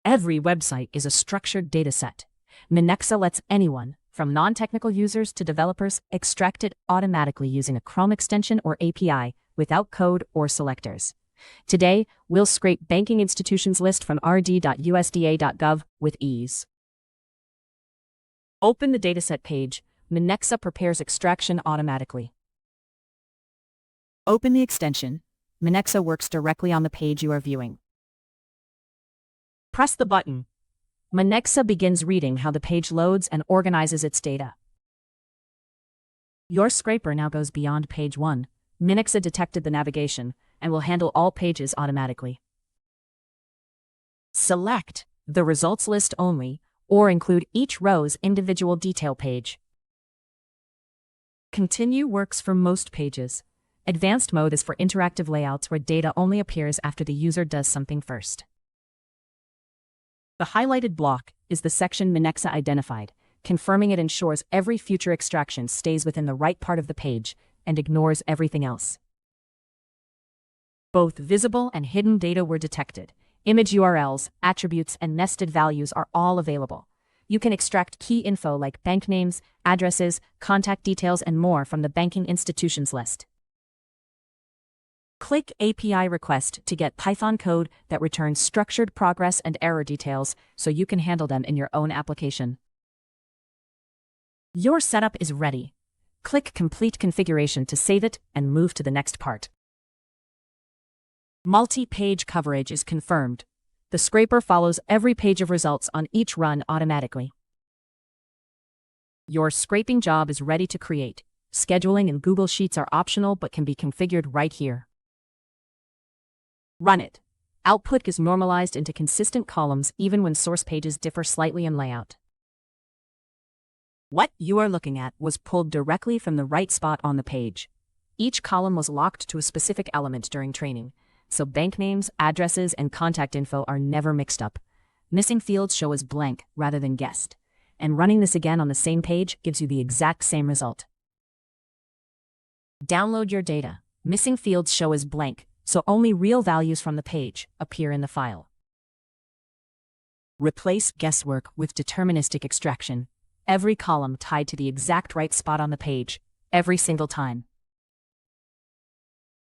Every website is a structured dataset. Minexa lets anyone, from non-technical users to developers, extract it automatically using a Chrome extension or API without code or selectors. Today, we'll scrape banking institutions list from rd.usda.gov with ease. Open the dataset page. Minexa prepares extraction automatically. Open the extension. Minexa works directly on the page you are viewing. Press the button. Minexa begins reading how the page loads and organizes its data. Your scraper now goes beyond page 1. Minexa detected the navigation and will handle all pages automatically. Select the results list only or include each row's individual detail page. Continue works for most pages. Advanced mode is for interactive layouts where data only appears after the user does something first. The highlighted block is the section Minexa identified. Confirming it ensures every future extraction stays within the right part of the page and ignores everything else. Both visible and hidden data were detected. Image URLs, attributes, and nested values are all available. You can extract key info like bank names, addresses, contact details, and more from the banking institutions list. Click API Request to get Python code that returns structured progress and error details so you can handle them in your own application. Your setup is ready. Click Complete Configuration to save it and move to the next part. Multi-page coverage is confirmed. The scraper follows every page of results on each run automatically. Your scraping job is ready to create. Scheduling and Google Sheets are optional but can be configured right here. Run it. Output is normalized into consistent columns even when source pages differ slightly in layout. What you are looking at was pulled directly from the right spot on the page. Each column was locked to a specific element during training, so bank names, addresses, and contact info are never mixed up. Missing fields show as blank rather than guessed, and running this again on the same page gives you the exact same result. Download your data. Missing fields show as blank, so only real values from the page appear in the file. Replace guesswork with deterministic extraction. Every column tied to the exact right spot on the page, every single time.